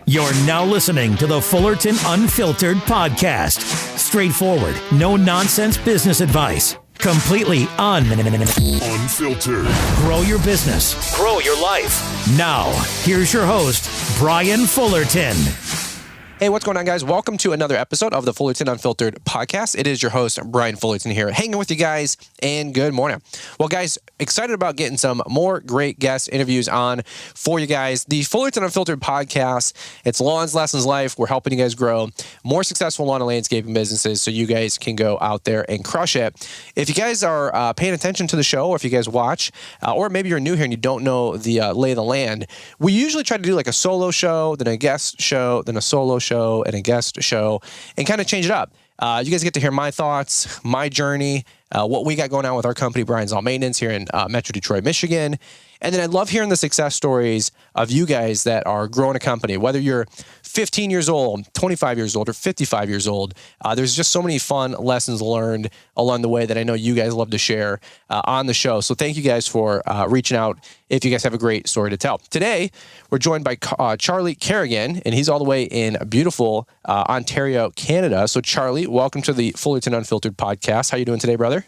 You're now listening to the Fullerton Unfiltered podcast. Straightforward, no nonsense business advice. Completely unfiltered. Grow your business. Grow your life. Now, here's your host, Brian Fullerton. Hey, what's going on, guys? Welcome to another episode of the Fullerton Unfiltered podcast. It is your host, Brian Fullerton here, hanging with you guys, and good morning. Well, guys, excited about getting some more great guest interviews on for you guys. The Fullerton Unfiltered podcast, it's Lawns, Lessons, Life. We're helping you guys grow more successful lawn and landscaping businesses so you guys can go out there and crush it. If you guys are paying attention to the show, or if you guys watch, or maybe you're new here and you don't know the lay of the land, we usually try to do like a solo show, then a guest show, then a solo show, and a guest show, and kind of change it up. You guys get to hear my thoughts, my journey, what we got going on with our company, Brian's Lawn Maintenance, here in Metro Detroit, Michigan. And then I love hearing the success stories of you guys that are growing a company, whether you're 15 years old, 25 years old, or 55 years old. There's just so many fun lessons learned along the way that I know you guys love to share on the show. So thank you guys for reaching out if you guys have a great story to tell. Today, we're joined by Charlie Kerrigan, and he's all the way in beautiful Ontario, Canada. So Charlie, welcome to the Fullerton Unfiltered podcast. How you doing today, brother?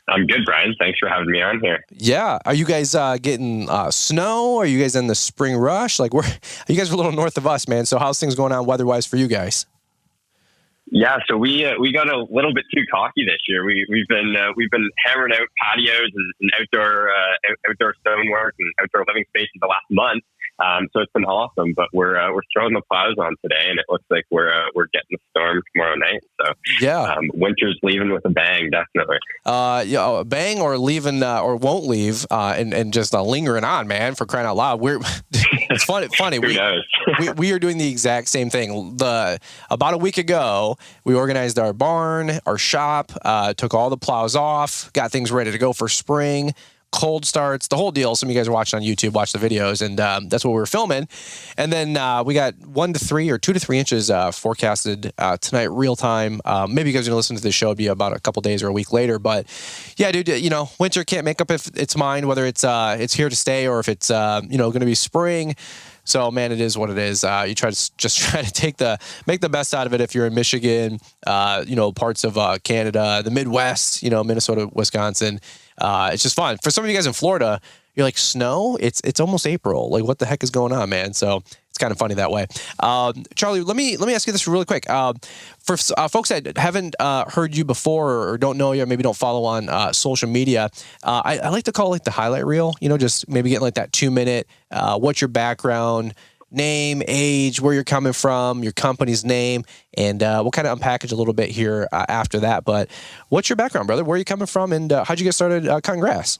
I'm good, Brian. Thanks for having me on here. Yeah. Are you guys getting snow? Are you guys in the spring rush? Like, you guys are a little north of us, man. So how's things going on weather-wise for you guys? Yeah, so we got a little bit too cocky this year. We've been hammering out patios and outdoor stonework and outdoor living spaces the last month. So it's been awesome, but we're throwing the plows on today, and it looks like we're getting a storm tomorrow night. So yeah, winter's leaving with a bang, definitely. A bang, or leaving or won't leave, and just lingering on, man. For crying out loud, it's funny. Who knows? we are doing the exact same thing. About a week ago, we organized our barn, our shop, took all the plows off, got things ready to go for spring. Cold starts, the whole deal. Some of you guys are watching on YouTube, watch the videos, and that's what we were filming. And then we got 1 to 3 or 2 to 3 inches forecasted tonight, real time. Maybe you guys are gonna listen to this show. It'll be about a couple days or a week later. But yeah, dude, winter can't make up if it's mine, whether it's here to stay or if it's gonna be spring. So, man, it is what it is. You try to make the best out of it. If you're in Michigan, parts of Canada, the Midwest, Minnesota, Wisconsin. It's just fun. For some of you guys in Florida, you're like, snow? It's almost April. Like, what the heck is going on, man? So it's kind of funny that way. Charlie, let me ask you this really quick. For folks that haven't heard you before or don't know you, or maybe don't follow on social media, I like to call it the highlight reel. Just maybe getting like that 2-minute. What's your background? Name, age, where you're coming from, your company's name, and we'll kind of unpackage a little bit here after that. But what's your background, brother? Where are you coming from, and how'd you get started cutting grass?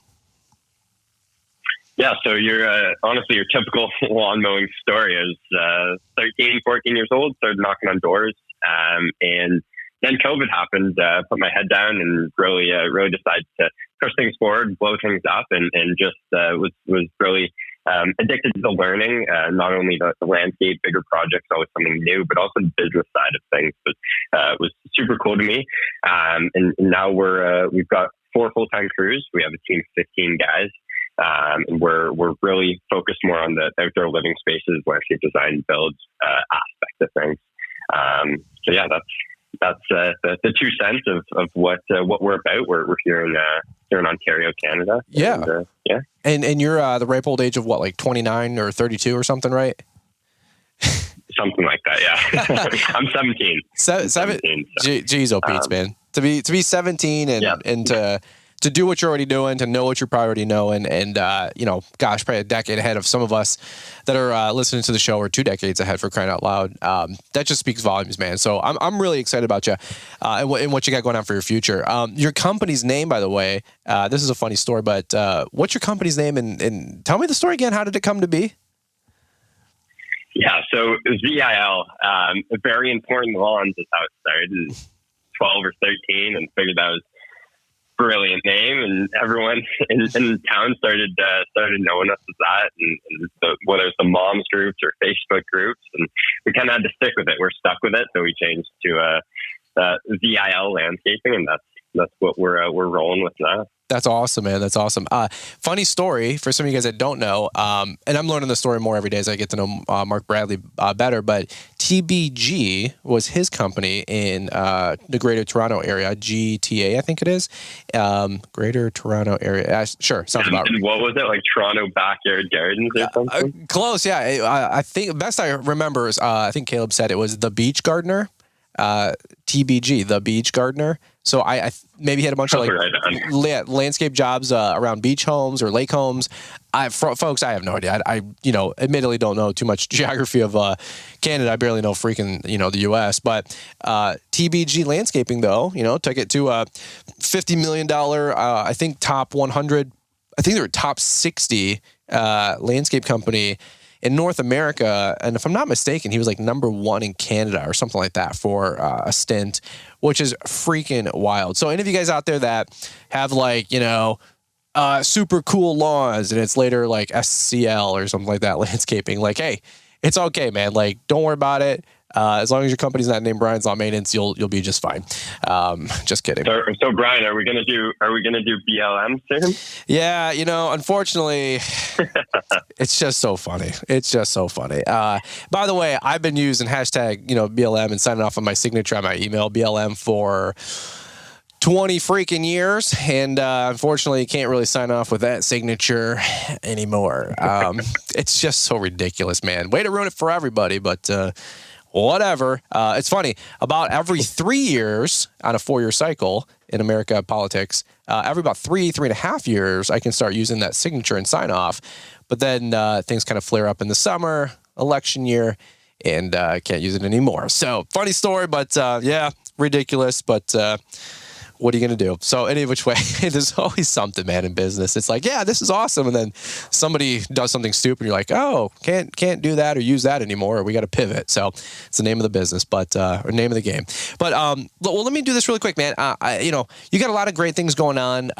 Yeah, so you're honestly your typical lawn mowing story. I was 13, 14 years old, started knocking on doors, and then COVID happened. Put my head down and really decided to push things forward, blow things up, and just was really addicted to the learning, not only the landscape, bigger projects, always something new, but also the business side of things. It was super cool to me. And now we've got 4 full-time crews. We have a team of 15 guys. And we're really focused more on the outdoor living spaces, landscape design, builds aspect of things. So yeah, that's the 2 cents of what we're about. We're here in Ontario, Canada. Yeah. And, And you're the ripe old age of what, like 29 or 32 or something, right? Something like that, yeah. I'm 17. 17. So. Geez, Pete's, man. To be 17 and to do what you're already doing, to know what you're already knowing, and gosh, probably a decade ahead of some of us that are listening to the show, or 2 decades ahead, for crying out loud. That just speaks volumes, man. So I'm really excited about you and what you got going on for your future. Your company's name, by the way, this is a funny story, but what's your company's name? And tell me the story again. How did it come to be? Yeah, so V.I.L, very important lawns is how it started in 12 or 13, and figured that was brilliant name, and everyone in town started knowing us as that, and whether it's the moms groups or Facebook groups, and we kind of had to stick with it. We're stuck with it, so we changed to V.I.L landscaping, and that's what we're rolling with now. That's awesome, man. That's awesome. Funny story for some of you guys that don't know, and I'm learning the story more every day as I get to know Mark Bradley better, but TBG was his company in the Greater Toronto area, GTA, I think it is. Greater Toronto area. Sure, sounds about right. And what was it, like Toronto Backyard Gardens or something? Close, yeah. I think best I remember is, I think Caleb said it was the Beach Gardener. TBG, the Beach Gardener. So I maybe had a bunch of landscape jobs around beach homes or lake homes. Folks, I have no idea. I admittedly don't know too much geography of Canada. I barely know freaking the U.S. But TBG Landscaping though, took it to a $50 million. I think top 100. I think they were top 60 landscape company in North America, and if I'm not mistaken, he was like number 1 in Canada or something like that for a stint, which is freaking wild. So any of you guys out there that have super cool lawns and it's later like SCL or something like that, landscaping, like, hey, it's okay, man. Like, don't worry about it. As long as your company's not named Brian's Lawn Maintenance, you'll be just fine. Just kidding. So Brian, are we gonna do BLM soon? Yeah, unfortunately, it's just so funny. It's just so funny. By the way, I've been using hashtag BLM and signing off on my signature on my email BLM for 20 freaking years, and unfortunately, you can't really sign off with that signature anymore. It's just so ridiculous, man. Way to ruin it for everybody, but. Whatever. It's funny. About every 3 years on a 4-year cycle in America politics, every about 3.5 years, I can start using that signature and sign off. But then things kind of flare up in the summer, election year, and I can't use it anymore. So funny story, but yeah, ridiculous. But what are you going to do? So any which way, there's always something, man, in business. It's like, yeah, this is awesome. And then somebody does something stupid. And you're like, oh, can't do that or use that anymore. Or we got to pivot. So it's the name of the business, but or name of the game. But well, let me do this really quick, man. You got a lot of great things going on.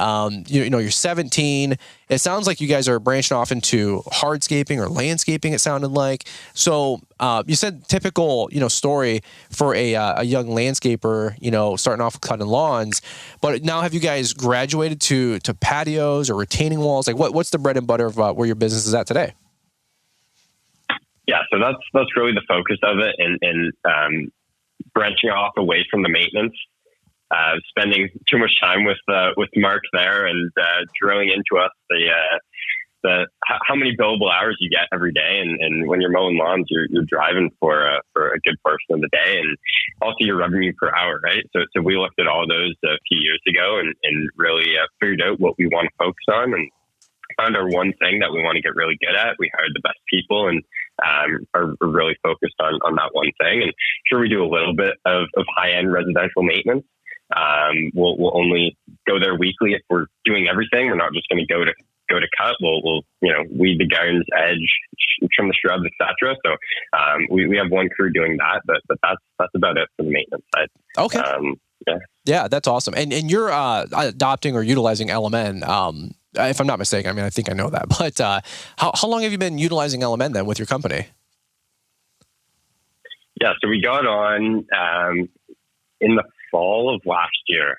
You're 17. It sounds like you guys are branching off into hardscaping or landscaping. It sounded like. So you said typical, story for a young landscaper, starting off with cutting lawns. But now have you guys graduated to patios or retaining walls? Like what's the bread and butter of where your business is at today? Yeah, so that's really the focus of it, and branching off away from the maintenance. Spending too much time with Mark there and drilling into us the how many billable hours you get every day, and when you're mowing lawns, you're driving for a good portion of the day, and also your revenue per hour, right? So we looked at all those a few years ago and really figured out what we want to focus on, and found our one thing that we want to get really good at. We hired the best people and are really focused on that one thing. And sure, we do a little bit of high-end residential maintenance. We'll only go there weekly if we're doing everything. We're not just going to go to cut. We'll weed the garden's edge, trim the shrubs, etc. So we have one crew doing that, but that's about it for the maintenance side. Okay. Yeah, that's awesome. And you're adopting or utilizing LMN. If I'm not mistaken, I mean, I think I know that. But how long have you been utilizing LMN then with your company? Yeah, so we got on in the fall of last year.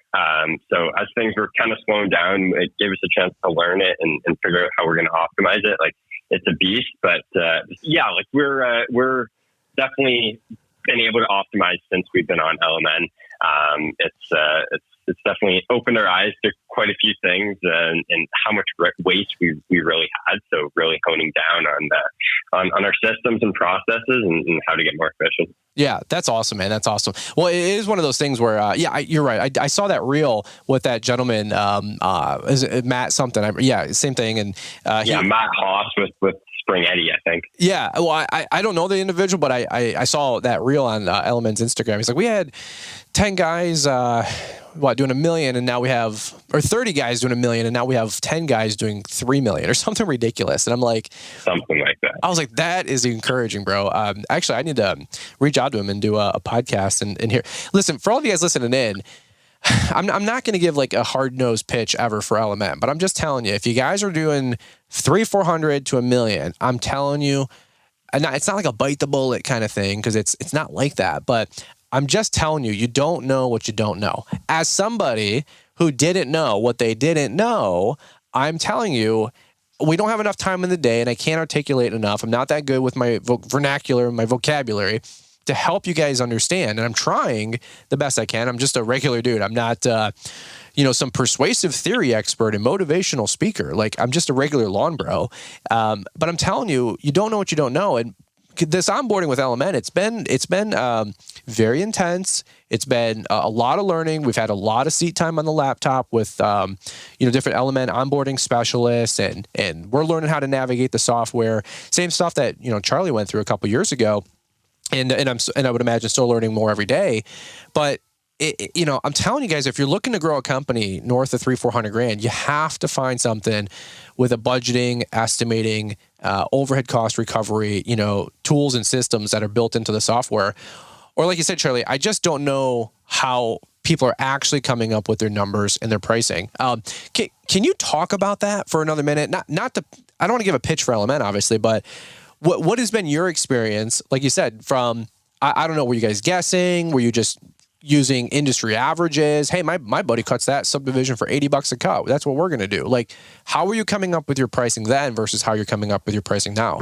So as things were kind of slowing down, it gave us a chance to learn it and figure out how we're going to optimize it. Like, it's a beast, but we're definitely been able to optimize since we've been on LMN. It's definitely opened our eyes to quite a few things and how much waste we really had. So really honing down on our systems and processes and how to get more efficient. Yeah, that's awesome, man. That's awesome. Well, it is one of those things where, you're right. I saw that reel with that gentleman, is it Matt something? Same thing. And Matt Haas with Spring Eddy, I think. Yeah. Well, I don't know the individual, but I saw that reel on Element's Instagram. He's like, we had 10 guys, doing $1 million, and now we have, or 30 guys doing $1 million, and now we have 10 guys doing $3 million or something ridiculous. And I'm like, something like that. I was like, that is encouraging, bro. Actually, I need to reach out to him and do a podcast and hear. Listen, for all of you guys listening in, I'm not going to give like a hard-nosed pitch ever for LMN, but I'm just telling you, if you guys are doing 300-400 to $1 million, I'm telling you, and it's not like a bite the bullet kind of thing, because it's not like that, but I'm just telling you, you don't know what you don't know. As somebody who didn't know what they didn't know, I'm telling you, we don't have enough time in the day, and I can't articulate enough. I'm not that good with my vernacular, my vocabulary, to help you guys understand. And I'm trying the best I can. I'm just a regular dude. I'm not, some persuasive theory expert and motivational speaker. Like, I'm just a regular lawn bro. But I'm telling you, you don't know what you don't know. And this onboarding with LMN, it's been very intense. It's been a lot of learning. We've had a lot of seat time on the laptop with different LMN onboarding specialists, and we're learning how to navigate the software. Same stuff that Charlie went through a couple years ago, and I would imagine still learning more every day. But I'm telling you guys, if you're looking to grow a company north of $300,000-400,000, you have to find something with a budgeting, estimating, overhead cost recovery, tools and systems that are built into the software. Or like you said, Charlie, I just don't know how people are actually coming up with their numbers and their pricing. Can you talk about that for another minute? I don't want to give a pitch for LMN, obviously, but what has been your experience? Like you said, from, I don't know, were you guys guessing? Were you just using industry averages? Hey, my buddy cuts that subdivision for $80 a cut. That's what we're going to do. Like, how were you coming up with your pricing then versus how you're coming up with your pricing now?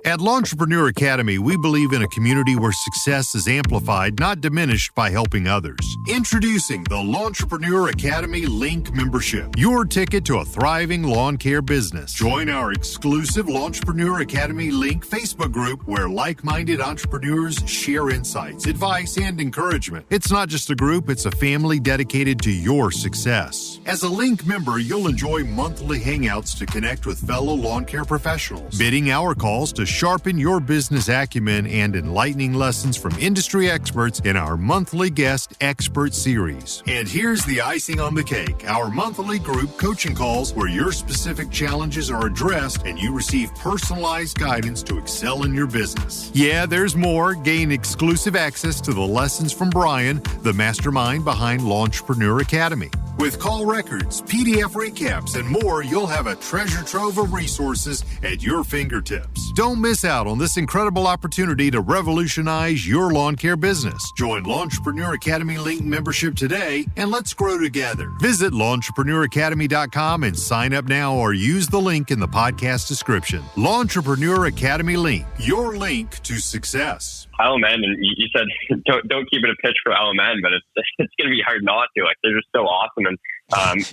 At Lawntrepreneur Academy, we believe in a community where success is amplified, not diminished by helping others. Introducing the Lawntrepreneur Academy Link membership, your ticket to a thriving lawn care business. Join our exclusive Lawntrepreneur Academy Link Facebook group where like-minded entrepreneurs share insights, advice, and encouragement. It's not just a group, it's a family dedicated to your success. As a Link member, you'll enjoy monthly hangouts to connect with fellow lawn care professionals, bidding hour calls to sharpen your business acumen, and enlightening lessons from industry experts in our monthly guest expert series. And here's the icing on the cake, our monthly group coaching calls where your specific challenges are addressed and you receive personalized guidance to excel in your business. Yeah, there's more. Gain exclusive access to the lessons from Brian, the mastermind behind Lawntrepreneur Academy. With call records, PDF recaps, and more, you'll have a treasure trove of resources at your fingertips. Don't miss out on this incredible opportunity to revolutionize your lawn care business. Join Lawntrepreneur Academy Link membership today, and let's grow together. Visit LawnTrepreneurAcademy.com and sign up now, or use the link in the podcast description. Lawntrepreneur Academy Link, your link to success. LMN, and you said don't keep it a pitch for LMN, but it's going to be hard not to. Like, they're just so awesome. And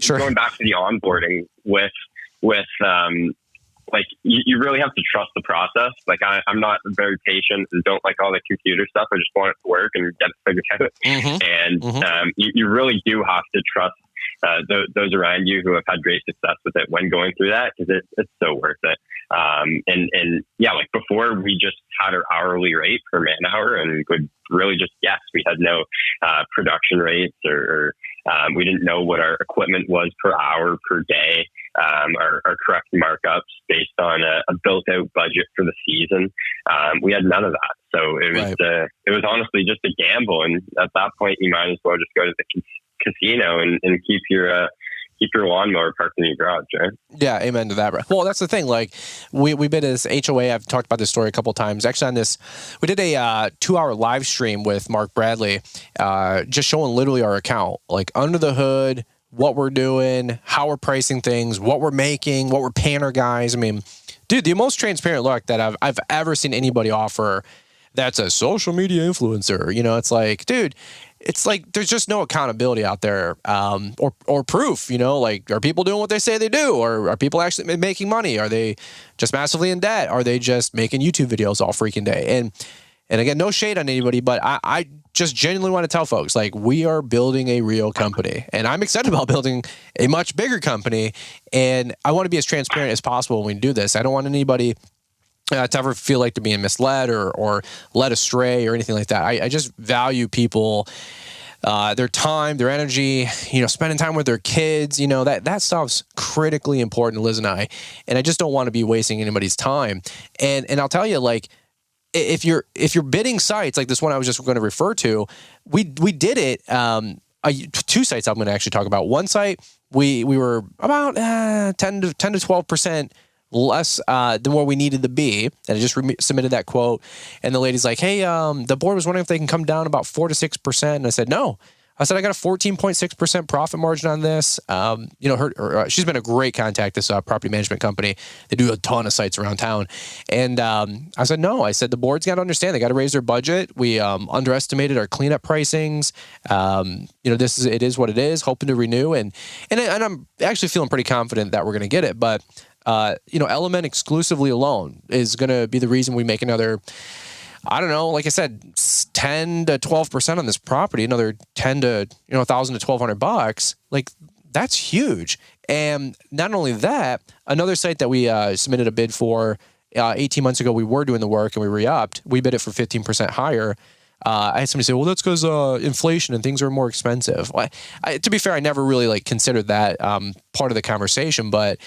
Sure. Going back to the onboarding with like, you really have to trust the process. Like, I'm not very patient and don't like all the computer stuff. I just want it to work and get it figured out. Mm-hmm. And you really do have to trust those around you who have had great success with it when going through that, because it's so worth it. And yeah, like before, we just had our hourly rate per man hour and could really just guess. We had no production rates or we didn't know what our equipment was per hour, per day, our correct markups based on a built out budget for the season. We had none of that. So it was honestly just a gamble. And at that point, you might as well just go to the casino and keep your lawnmower parked in your garage, right? Yeah, amen to that, bro. Well, that's the thing. Like, we been this HOA. I've talked about this story a couple of times. Actually, on this, we did a 2-hour live stream with Mark Bradley, just showing literally our account, like under the hood, what we're doing, how we're pricing things, what we're making, what we're paying our guys. I mean, dude, the most transparent look that I've ever seen anybody offer. That's a social media influencer. It's like, dude, it's like there's just no accountability out there, or proof. Like, are people doing what they say they do, or are people actually making money? Are they just massively in debt? Are they just making YouTube videos all freaking day? And again, no shade on anybody, but I just genuinely want to tell folks, like, we are building a real company, and I'm excited about building a much bigger company. And I want to be as transparent as possible when we do this. I don't want anybody to ever feel like they're being misled or led astray or anything like that. I just value people, their time, their energy, spending time with their kids, that stuff's critically important to Liz and I. And I just don't want to be wasting anybody's time. And I'll tell you, like, if you're bidding sites like this one I was just going to refer to, we did it. 2 sites I'm going to actually talk about. One site, we were about 10 to 12% less than where we needed to be. And I just submitted that quote. And the lady's like, hey, the board was wondering if they can come down about 4 to 6%. And I said, no, I said, I got a 14.6% profit margin on this. She's been a great contact, this property management company. They do a ton of sites around town. And I said, no. I said, the board's got to understand. They got to raise their budget. We underestimated our cleanup pricings. It is what it is, hoping to renew. And I'm actually feeling pretty confident that we're going to get it. But, Element exclusively alone is going to be the reason we make another, I don't know, like I said, 10 to 12% on this property, another 10 to, $1,000 to $1,200. Like, that's huge. And not only that, another site that we submitted a bid for 18 months ago, we were doing the work and we re-upped. We bid it for 15% higher. I had somebody say, well, that's because inflation and things are more expensive. To be fair, I never really considered that part of the conversation, but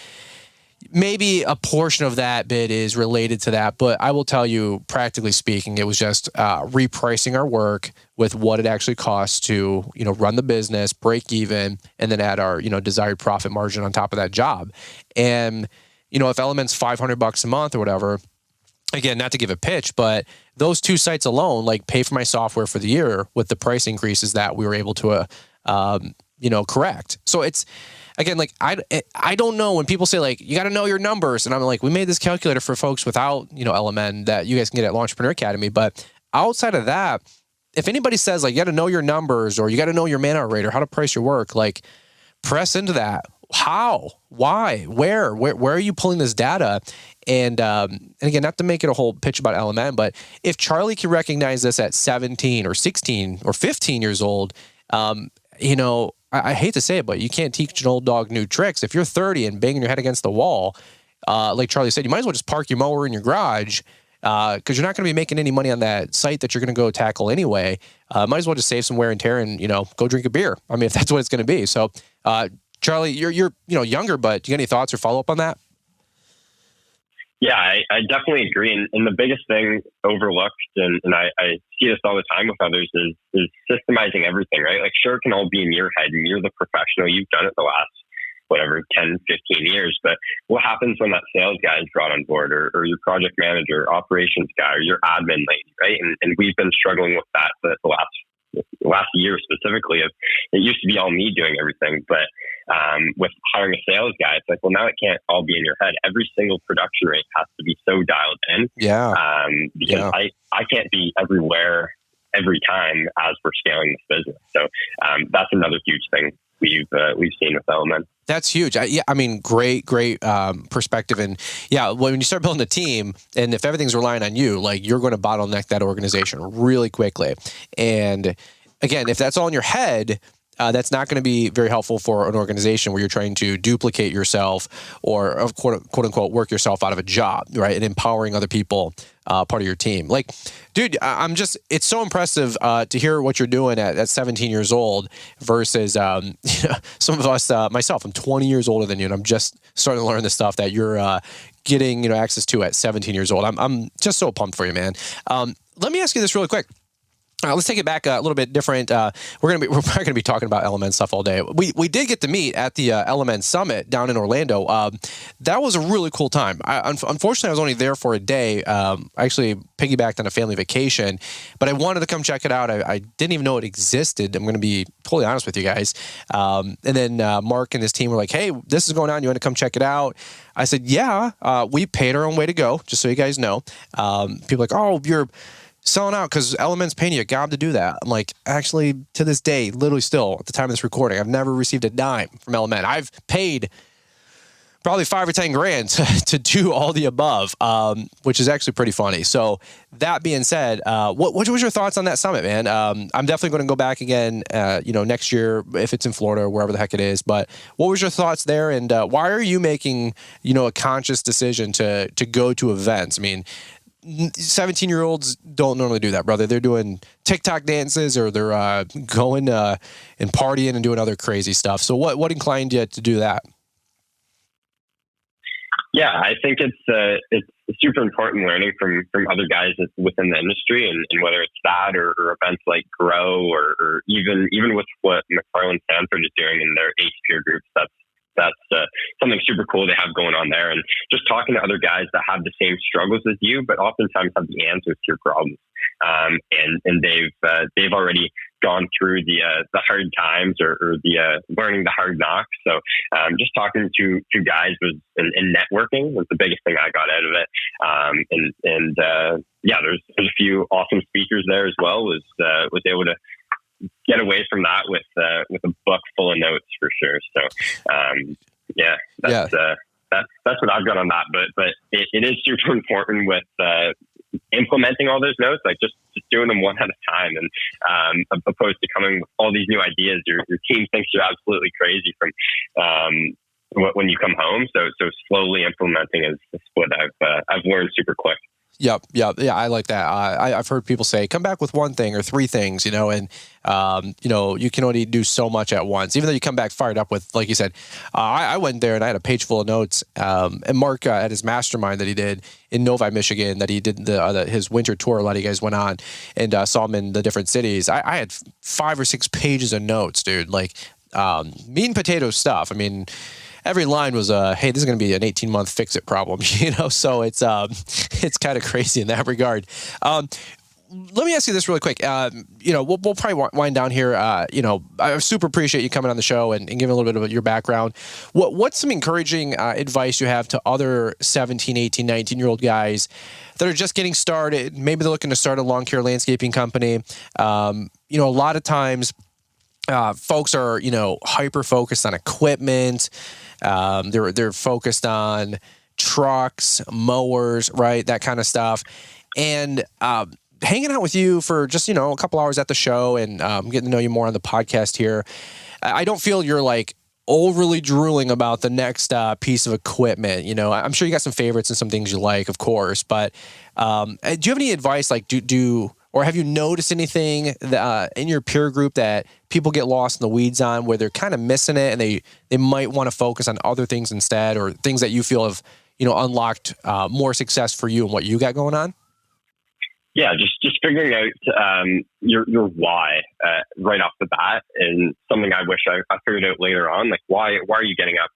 maybe a portion of that bid is related to that. But I will tell you, practically speaking, it was just repricing our work with what it actually costs to, run the business, break even, and then add our, desired profit margin on top of that job. And, if Element's $500 a month or whatever, again, not to give a pitch, but those two sites alone, pay for my software for the year with the price increases that we were able to, correct. So it's, again, I don't know when people say you got to know your numbers, and I'm we made this calculator for folks without LMN that you guys can get at Entrepreneur Academy. But outside of that, if anybody says you got to know your numbers or you got to know your man-hour rate or how to price your work, press into that. How? Why? Where are you pulling this data? And again, not to make it a whole pitch about LMN, but if Charlie can recognize this at 17 or 16 or 15 years old, I hate to say it, but you can't teach an old dog new tricks. If you're 30 and banging your head against the wall, like Charlie said, you might as well just park your mower in your garage because you're not going to be making any money on that site that you're going to go tackle anyway. Might as well just save some wear and tear and, go drink a beer. I mean, if that's what it's going to be. So, Charlie, you're younger, but do you got any thoughts or follow up on that? Yeah, I definitely agree. And the biggest thing overlooked, and I see this all the time with others, is systemizing everything, right? Sure, it can all be in your head and you're the professional. You've done it the last, 10, 15 years. But what happens when that sales guy is brought on board or your project manager, operations guy, or your admin lady, right? And we've been struggling with that for the last year specifically. It used to be all me doing everything, but with hiring a sales guy, it's now it can't all be in your head. Every single production rate has to be so dialed in. Yeah. Because I can't be everywhere every time as we're scaling this business. So that's another huge thing we've seen with Element. That's huge. Great perspective. And when you start building a team, and if everything's relying on you, you're going to bottleneck that organization really quickly. And again, if that's all in your head, that's not going to be very helpful for an organization where you're trying to duplicate yourself or quote unquote work yourself out of a job, right? And empowering other people, part of your team. Dude, it's so impressive to hear what you're doing at 17 years old versus some of us, myself, I'm 20 years older than you, and I'm just starting to learn the stuff that you're getting access to at 17 years old. I'm just so pumped for you, man. Let me ask you this really quick. Let's take it back a little bit different. We're probably going to be talking about Element stuff all day. We did get to meet at the Element Summit down in Orlando. That was a really cool time. Unfortunately, I was only there for a day. I actually piggybacked on a family vacation, but I wanted to come check it out. I didn't even know it existed. I'm going to be totally honest with you guys. And then Mark and his team were like, "Hey, this is going on. You want to come check it out?" I said, "Yeah." We paid our own way to go, just so you guys know. People are like, "Oh, you're selling out because Element's paying you a gob to do that." I'm like, actually, to this day, literally still at the time of this recording, I've never received a dime from Element. I've paid probably 5 or 10 grand to do all the above, which is actually pretty funny. So that being said, what was your thoughts on that summit, man? I'm definitely going to go back again, next year if it's in Florida or wherever the heck it is. But what was your thoughts there, and why are you making a conscious decision to go to events? 17-year-olds don't normally do that, brother. They're doing TikTok dances or they're going and partying and doing other crazy stuff. So what inclined you to do that? Yeah, I think it's super important learning from other guys within the industry, and whether it's that or events like Grow or even with what McFarland Sanford is doing in their Ace peer groups. That's something super cool they have going on there, and just talking to other guys that have the same struggles as you, but oftentimes have the answers to your problems. And they've already gone through the hard times or the learning the hard knocks. So just talking to guys and networking was the biggest thing I got out of it. There's a few awesome speakers there as well. Was able to get away from that with a book full of notes for sure. So that's what I've got on that. But it is super important with implementing all those notes, like just doing them one at a time, and opposed to coming with all these new ideas. Your team thinks you're absolutely crazy from when you come home. So slowly implementing is what I've learned super quick. Yep. Yeah, I like that. I've heard people say, come back with one thing or three things, and, you can only do so much at once, even though you come back fired up with, like you said, I went there and I had a page full of notes, and Mark at his mastermind that he did in Novi, Michigan, that he did his winter tour, a lot of you guys went on and saw him in the different cities. I had 5 or 6 pages of notes, dude, like meat and potato stuff. I mean, every line was, hey, this is going to be an 18-month fix-it problem, So it's kind of crazy in that regard. Let me ask you this really quick. We'll probably wind down here. I super appreciate you coming on the show and giving a little bit of your background. What's some encouraging advice you have to other 17, 18, 19-year-old guys that are just getting started? Maybe they're looking to start a lawn care landscaping company. A lot of times folks are, hyper focused on equipment. They're focused on trucks, mowers, right? That kind of stuff. And hanging out with you for just, a couple hours at the show and getting to know you more on the podcast here, I don't feel you're like overly drooling about the next piece of equipment. I'm sure you got some favorites and some things you like, of course, but do you have any advice? Like or have you noticed anything in your peer group that people get lost in the weeds on, where they're kind of missing it and they might want to focus on other things instead, or things that you feel have, unlocked more success for you and what you got going on? Yeah, just figuring out your why right off the bat, and something I wish I figured out later on. Like, why are you getting up?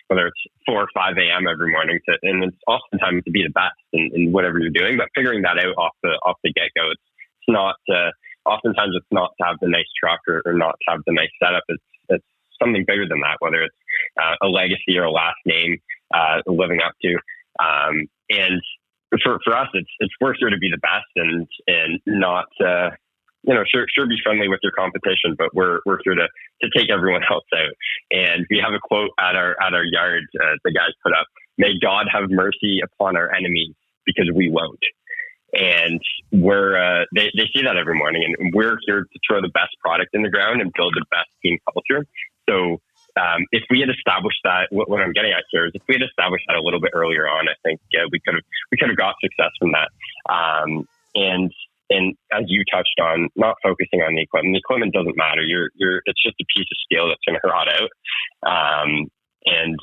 Whether it's 4 or 5 a.m. every morning, and it's oftentimes to be the best in whatever you're doing. But figuring that out off the get go, it's not. Oftentimes, it's not to have the nice truck or not to have the nice setup. It's something bigger than that. Whether it's a legacy or a last name living up to, and for us, it's we're here to be the best and not. Sure, be friendly with your competition, but we're here to take everyone else out. And we have a quote at our yard. The guys put up, "May God have mercy upon our enemies, because we won't." And we're they see that every morning, and we're here to throw the best product in the ground and build the best team culture. So if we had established that, what I'm getting at here is if we had established that a little bit earlier on, I think we could have got success from that. And as you touched on, not focusing on the equipment doesn't matter. It's just a piece of steel that's going to rot out. And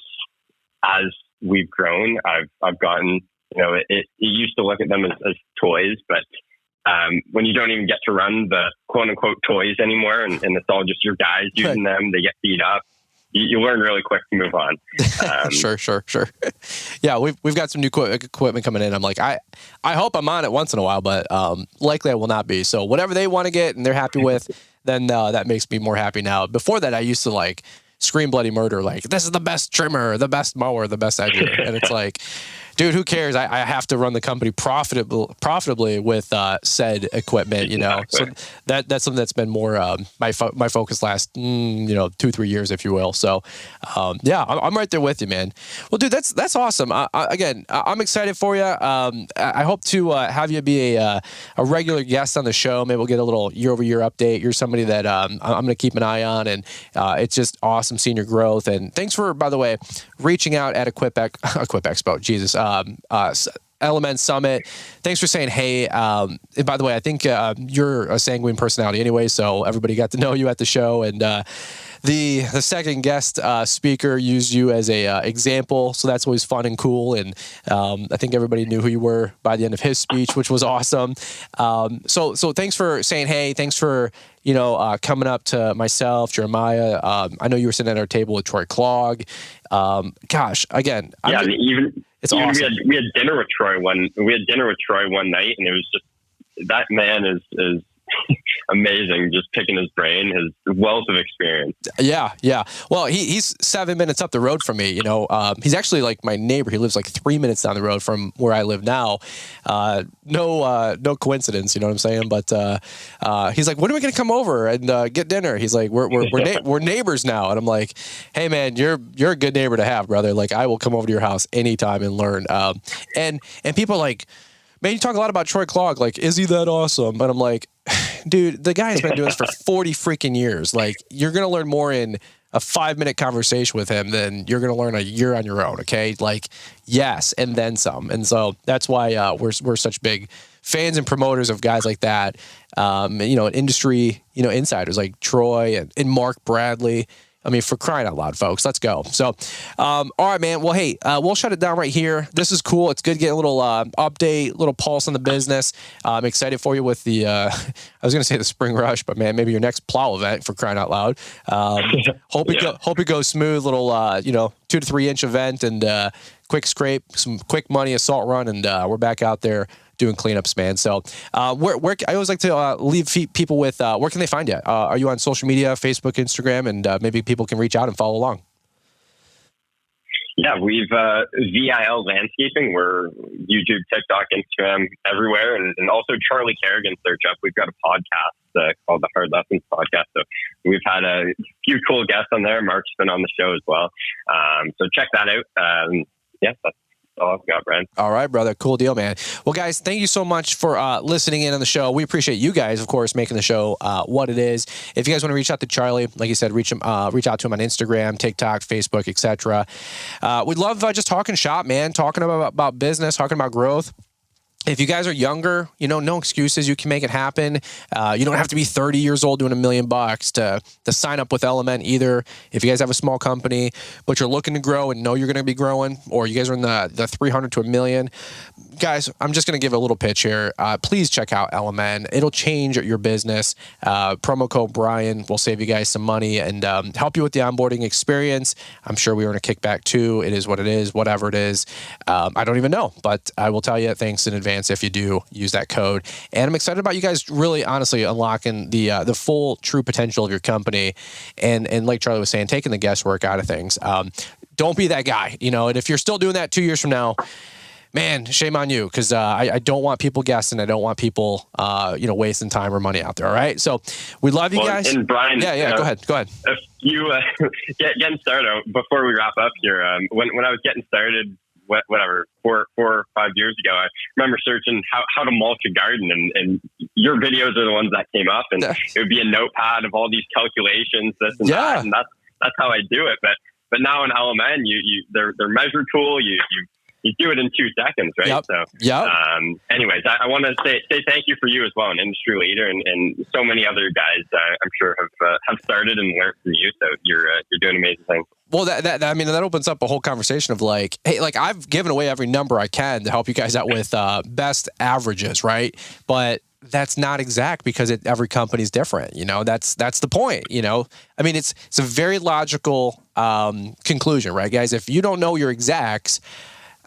as we've grown, I've gotten, it used to look at them as toys, but when you don't even get to run the quote unquote toys anymore, and it's all just your guys using them, they get beat up. You learn really quick to move on. Sure. Yeah, we've got some new equipment coming in. I'm like, I hope I'm on it once in a while, but likely I will not be. So whatever they want to get and they're happy with, then that makes me more happy now. Before that, I used to like scream bloody murder, like, this is the best trimmer, the best mower, the best edger. And it's like, dude, who cares? I have to run the company profitably with said equipment, Exactly. So that's something that's been more my focus last 2-3 years, if you will. So I'm right there with you, man. Well, dude, that's awesome. Again, I'm excited for you. I hope to have you be a regular guest on the show. Maybe we'll get a little year-over-year update. You're somebody that I'm going to keep an eye on, and it's just awesome seeing your growth. And thanks for, by the way, reaching out at Equip Expo. Jesus. Element Summit. Thanks for saying hey. And by the way, I think you're a sanguine personality anyway, so everybody got to know you at the show. And the second guest speaker used you as a example, so that's always fun and cool. And I think everybody knew who you were by the end of his speech, which was awesome. So thanks for saying hey. Thanks for coming up to myself, Jeremiah. I know you were sitting at our table with Troy Clogg. Again, yeah, it's awesome. We had dinner with Troy one night, and it was just, that man is amazing. Just picking his brain, his wealth of experience. Yeah. Well, he's 7 minutes up the road from me. He's actually like my neighbor. He lives like 3 minutes down the road from where I live now. No coincidence. You know what I'm saying? But he's like, when are we gonna come over and get dinner? He's like, we're neighbors now. And I'm like, hey man, you're a good neighbor to have, brother. Like, I will come over to your house anytime and learn. And people are like, man, you talk a lot about Troy Clark. Like, is he that awesome? And I'm like, dude, the guy's been doing this for 40 freaking years. Like, you're going to learn more in a 5-minute conversation with him than you're going to learn a year on your own. Okay. Like, yes. And then some. And so that's why we're such big fans and promoters of guys like that. Industry, insiders like Troy and Mark Bradley. I mean, for crying out loud, folks, let's go. So, all right, man. Well, hey, we'll shut it down right here. This is cool. It's good getting a little update, little pulse on the business. I'm excited for you with the, I was going to say the spring rush, but man, maybe your next plow event, for crying out loud. Hope it goes smooth, little, 2 to 3 inch event and quick scrape, some quick money assault run, and we're back out there doing cleanups, man. So where I always like to leave people with, where can they find you? Are you on social media, Facebook, Instagram, and maybe people can reach out and follow along? Yeah, we've V.I.L landscaping. We're YouTube, TikTok, Instagram, everywhere. And also Charlie Kerrigan search up. We've got a podcast called the Hard Lessons Podcast. So we've had a few cool guests on there. Mark's been on the show as well. So check that out. That's all I've got, Brian. All right, brother. Cool deal, man. Well, guys, thank you so much for listening in on the show. We appreciate you guys, of course, making the show what it is. If you guys want to reach out to Charlie, like you said, reach out to him on Instagram, TikTok, Facebook, etc. We'd love just talking shop, man, talking about business, talking about growth. If you guys are younger, no excuses. You can make it happen. You don't have to be 30 years old doing $1 million to sign up with Element either. If you guys have a small company, but you're looking to grow and know you're going to be growing, or you guys are in the 300 to $1 million, guys, I'm just going to give a little pitch here. Please check out Element. It'll change your business. Promo code Brian will save you guys some money and help you with the onboarding experience. I'm sure we earn a kickback too. It is what it is, whatever it is. I don't even know, but I will tell you thanks in advance if you do use that code. And I'm excited about you guys really honestly unlocking the full true potential of your company. And like Charlie was saying, taking the guesswork out of things. Don't be that guy, and if you're still doing that 2 years from now, man, shame on you, because I don't want people guessing. I don't want people, wasting time or money out there. All right. So we love you guys. And Brian, go ahead. If you getting started before we wrap up here, when I was getting started, whatever, 4 or 5 years ago, I remember searching how to mulch a garden, and your videos are the ones that came up, and it would be a notepad of all these calculations, this and that, and that's how I do it. But now in LMN, they're measure tool, you do it in 2 seconds, right? Yep. So, anyways, I want to say thank you for you as well, an industry leader, and so many other guys I'm sure have started and learned from you. So you're doing amazing things. Well, that opens up a whole conversation of like, hey, like I've given away every number I can to help you guys out with best averages, right? But that's not exact because every company is different. That's the point. I mean, it's a very logical conclusion, right, guys? If you don't know your exacts,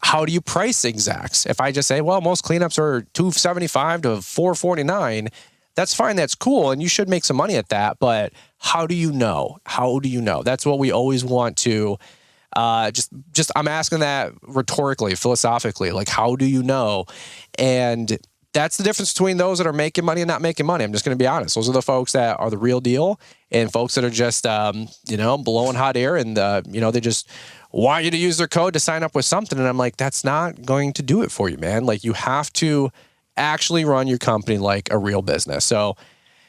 how do you price exacts? If I just say, well, most cleanups are $275 to $449, that's fine. That's cool. And you should make some money at that. But how do you know? That's what we always want to just I'm asking that rhetorically, philosophically, like, how do you know? And that's the difference between those that are making money and not making money. I'm just going to be honest. Those are the folks that are the real deal, and folks that are just, blowing hot air and, they just want you to use their code to sign up with something. And I'm like, that's not going to do it for you, man. Like, you have to actually run your company like a real business. So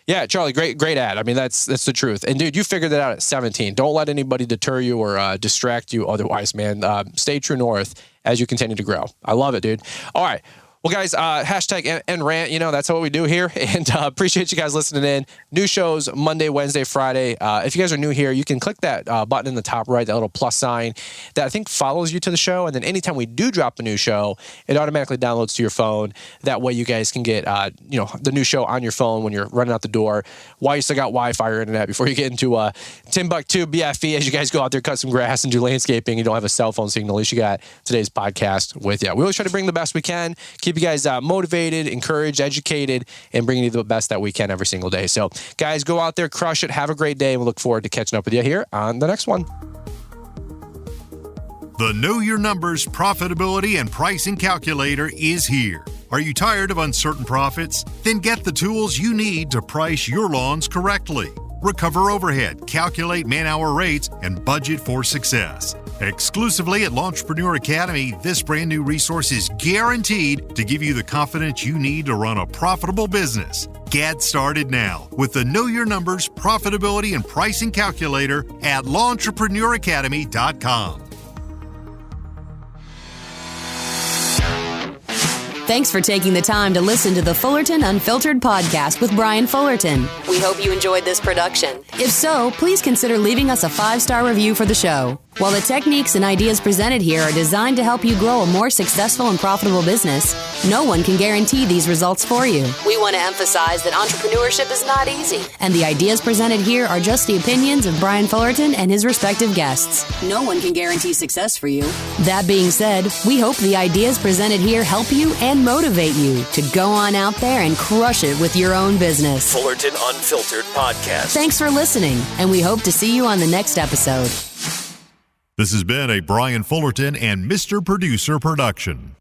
yeah, Charlie, great ad. I mean, that's the truth. And dude, you figured that out at 17. Don't let anybody deter you or distract you otherwise, man. Stay true north as you continue to grow. I love it, dude. All right. Well, guys, hashtag and rant, that's what we do here. And appreciate you guys listening in. New shows Monday, Wednesday, Friday. If you guys are new here, you can click that button in the top right, that little plus sign that I think follows you to the show. And then anytime we do drop a new show, it automatically downloads to your phone. That way you guys can get, the new show on your phone when you're running out the door while you still got Wi-Fi or internet before you get into Timbuktu, BFE, as you guys go out there, cut some grass and do landscaping. You don't have a cell phone signal. At least you got today's podcast with you. We always try to bring the best we can. Keep keep you guys motivated, encouraged, educated, and bringing you the best that we can every single day. So, guys, go out there, crush it, have a great day, and we look forward to catching up with you here on the next one. The Know Your Numbers Profitability and Pricing Calculator is here. Are you tired of uncertain profits? Then get the tools you need to price your lawns correctly. Recover overhead, calculate man-hour rates, and budget for success. Exclusively at Lawntrepreneur Academy, this brand new resource is guaranteed to give you the confidence you need to run a profitable business. Get started now with the Know Your Numbers Profitability and Pricing Calculator at LawnTrepreneurAcademy.com. Thanks for taking the time to listen to the Fullerton Unfiltered podcast with Brian Fullerton. We hope you enjoyed this production. If so, please consider leaving us a 5-star review for the show. While the techniques and ideas presented here are designed to help you grow a more successful and profitable business, no one can guarantee these results for you. We want to emphasize that entrepreneurship is not easy, and the ideas presented here are just the opinions of Brian Fullerton and his respective guests. No one can guarantee success for you. That being said, we hope the ideas presented here help you and motivate you to go on out there and crush it with your own business. Fullerton Unfiltered Podcast. Thanks for listening, and we hope to see you on the next episode. This has been a Brian Fullerton and Mr. Producer production.